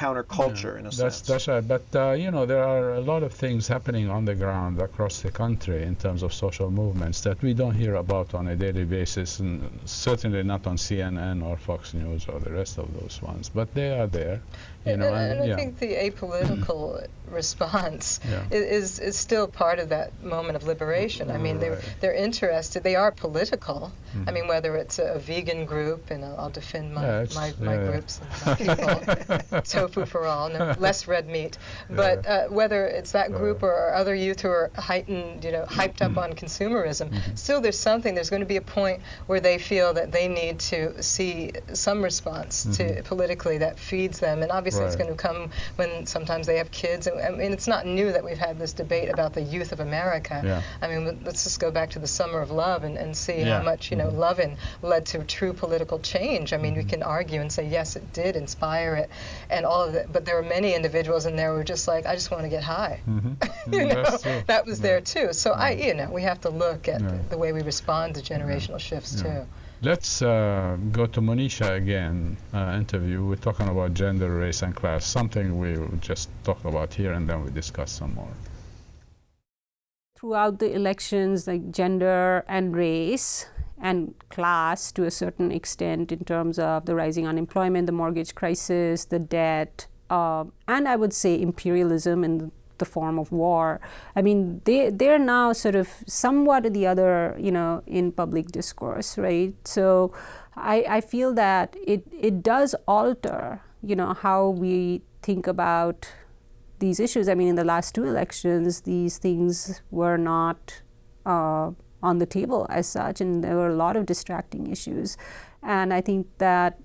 counterculture in a sense. That's right. But there are a lot of things happening on the ground across the country in terms of social movements that we don't hear about on a daily basis, and certainly not on CNN or Fox News or the rest of those ones. But they are there. And I think the apolitical response is still part of that moment of liberation. I mean, they're interested. They are political. I mean, whether it's a vegan group, and I'll defend my groups, and tofu for all, no, less red meat. But whether it's that group or other youth who are hyped up on consumerism, still there's something. There's going to be a point where they feel that they need to see some response to politically that feeds them, and obviously it's going to come when sometimes they have kids. I mean, it's not new that we've had this debate about the youth of America. I mean, let's just go back to the Summer of Love and see how much, loving led to true political change. I mean, we can argue and say, yes, it did inspire it and all of it, but there were many individuals in there who were just like, I just want to get high. That was there too. So we have to look at the way we respond to generational shifts too. Let's go to Monisha again, interview. We're talking about gender, race, and class, something we will just talk about here, and then we discuss some more. Throughout the elections, like gender and race and class to a certain extent in terms of the rising unemployment, the mortgage crisis, the debt, and I would say imperialism in the form of war. I mean, they're now sort of somewhat the other, in public discourse, right? So I feel that it does alter, how we think about these issues. I mean, in the last two elections, these things were not on the table as such, and there were a lot of distracting issues. And I think that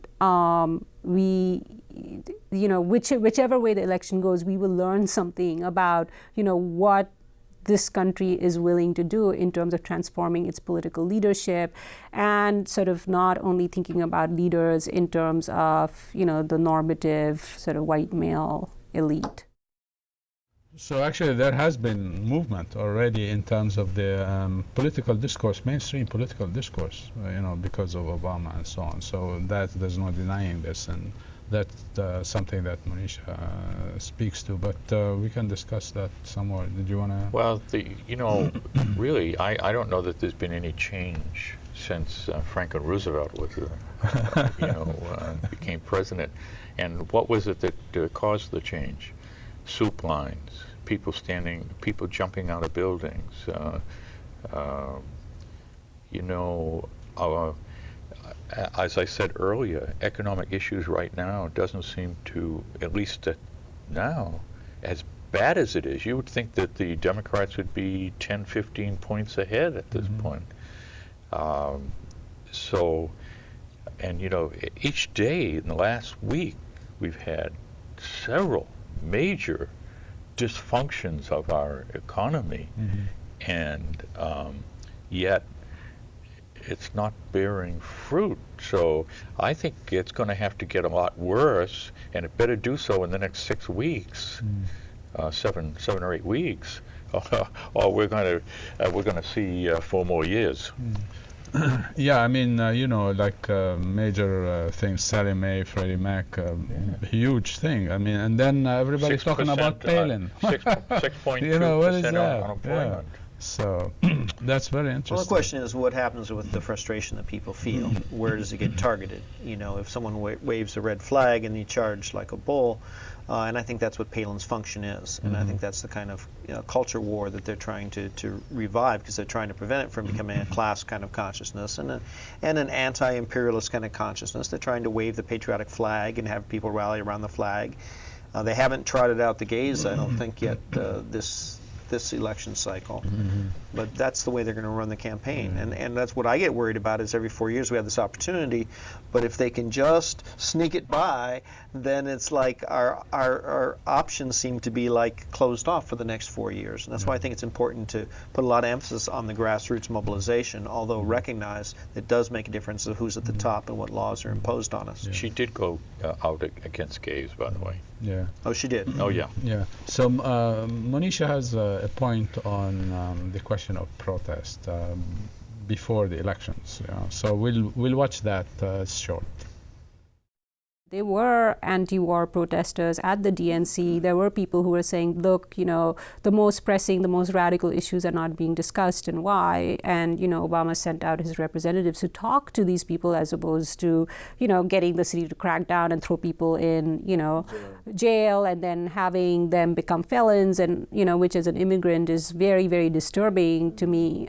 whichever way the election goes, we will learn something about, what this country is willing to do in terms of transforming its political leadership, and sort of not only thinking about leaders in terms of, the normative sort of white male elite. So actually there has been movement already in terms of the political discourse, mainstream political discourse, because of Obama and so on. So that there's no denying this, and that's something that Monisha speaks to. But we can discuss that some more. Did you want to? Well, really, I don't know that there's been any change since Franklin Roosevelt was, became president. And what was it that caused the change? Soup lines, people jumping out of buildings. As I said earlier, economic issues right now doesn't seem to, at least now, as bad as it is. You would think that the Democrats would be 10, 15 points ahead at this point. Each day in the last week, we've had several major dysfunctions of our economy, and yet it's not bearing fruit. So I think it's going to have to get a lot worse, and it better do so in the next 6 weeks, 7 or 8 weeks, or we're going to see 4 more years. Yeah, I mean, major things, Sally Mae, Freddie Mac, huge thing. I mean, and then everybody's talking about Palin. 6.2% what is that? unemployment. So that's very interesting. Well, the question is, what happens with the frustration that people feel? Where does it get targeted? If someone waves a red flag and you charge like a bull, and I think that's what Palin's function is. And I think that's the kind of culture war that they're trying to revive, because they're trying to prevent it from becoming a class kind of consciousness and an anti-imperialist kind of consciousness. They're trying to wave the patriotic flag and have people rally around the flag. They haven't trotted out the gays, I don't think, yet this election cycle. But that's the way they're going to run the campaign. And that's what I get worried about, is every 4 years we have this opportunity, but if they can just sneak it by, then it's like our options seem to be like closed off for the next 4 years. And that's why I think it's important to put a lot of emphasis on the grassroots mobilization, although recognize it does make a difference of who's at the top and what laws are imposed on us. She did go out against gays, by the way. Yeah. Oh, she did? Oh, yeah. Yeah. So Monisha has a point on the question of protest. before the elections. So we'll watch that. It's short. There were anti-war protesters at the DNC. There were people who were saying, look, the most pressing, the most radical issues are not being discussed, and why. And, Obama sent out his representatives to talk to these people, as opposed to, getting the city to crack down and throw people in, jail, and then having them become felons, and, which as an immigrant is very, very disturbing to me.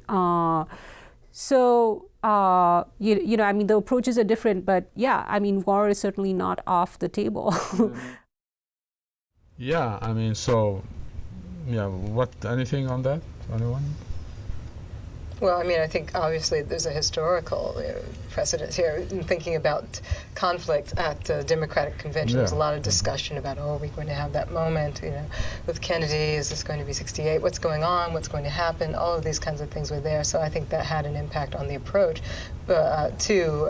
The approaches are different, but war is certainly not off the table. Anything on that? Anyone? Well, I think obviously there's a historical precedent here in thinking about conflict at the Democratic convention. There's a lot of discussion about, are we going to have that moment, with Kennedy, is this going to be 68, what's going on, what's going to happen, all of these kinds of things were there. So I think that had an impact on the approach to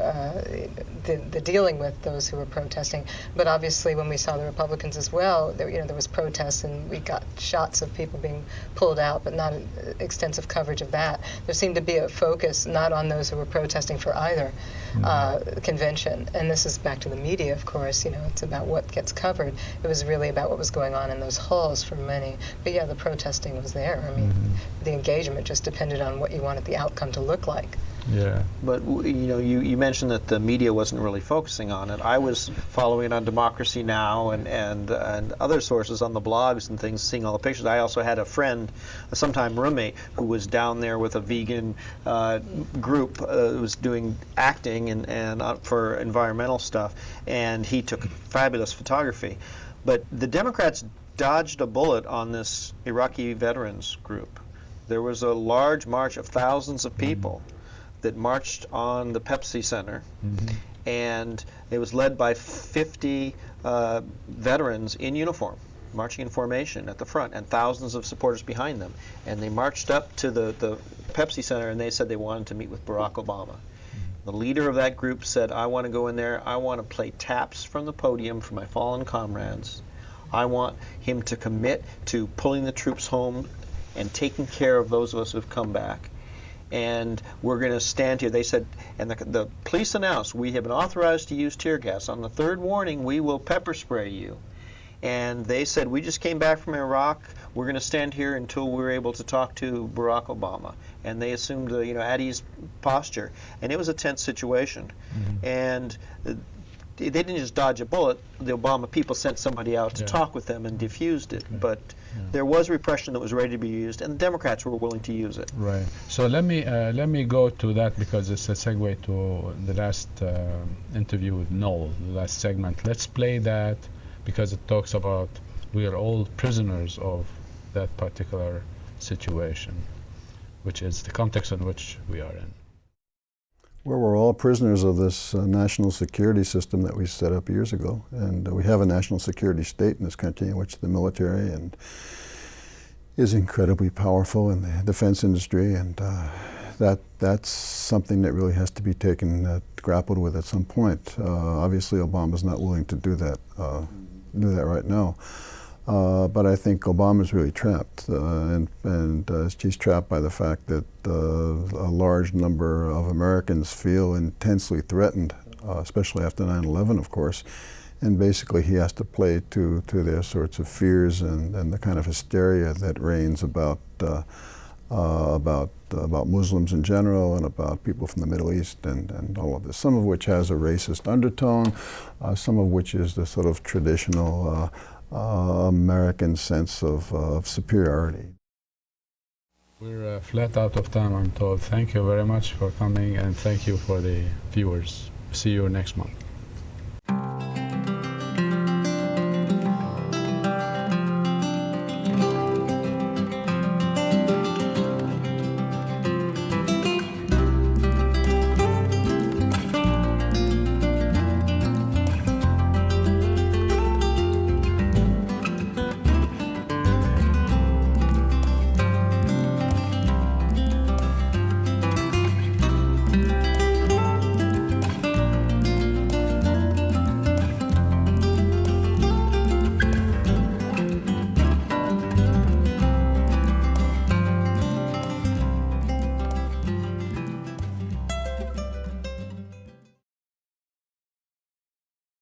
the dealing with those who were protesting. But obviously when we saw the Republicans as well, there was protests, and we got shots of people being pulled out, but not extensive coverage of that. There seemed to be a focus not on those who were protesting for either convention. And this is back to the media, of course. It's about what gets covered. It was really about what was going on in those halls for many. But yeah, the protesting was there. The engagement just depended on what you wanted the outcome to look like. Yeah. But you mentioned that the media wasn't really focusing on it. I was following on Democracy Now! and other sources on the blogs and things, seeing all the pictures. I also had a friend, a sometime roommate, who was down there with a vegan group who was doing acting and for environmental stuff, and he took fabulous photography. But the Democrats dodged a bullet on this Iraqi veterans group. There was a large march of thousands of people that marched on the Pepsi Center, and it was led by 50 veterans in uniform, marching in formation at the front, and thousands of supporters behind them. And they marched up to the Pepsi Center, and they said they wanted to meet with Barack Obama. The leader of that group said, I want to go in there, I want to play taps from the podium for my fallen comrades. I want him to commit to pulling the troops home and taking care of those of us who have come back. And we're going to stand here. They said, and the police announced, we have been authorized to use tear gas. On the third warning, we will pepper spray you. And they said, we just came back from Iraq. We're going to stand here until we're able to talk to Barack Obama. And they assumed, at ease posture. And it was a tense situation. And they didn't just dodge a bullet. The Obama people sent somebody out to talk with them and diffused it. But there was repression that was ready to be used, and the Democrats were willing to use it. Right. So let me go to that, because it's a segue to the last interview with Noel, the last segment. Let's play that, because it talks about we are all prisoners of that particular situation, which is the context in which we are in. Well, we're all prisoners of this national security system that we set up years ago. And we have a national security state in this country in which the military is incredibly powerful in the defense industry. And that's something that really has to be grappled with at some point. Obviously, Obama's not willing to do that right now. But I think Obama's really trapped, and he's trapped by the fact that a large number of Americans feel intensely threatened, especially after 9/11, of course, and basically he has to play to their sorts of fears and the kind of hysteria that reigns about Muslims in general and about people from the Middle East and all of this, some of which has a racist undertone, some of which is the sort of traditional American sense of superiority. We're flat out of time, I'm told. Thank you very much for coming, and thank you for the viewers. See you next month.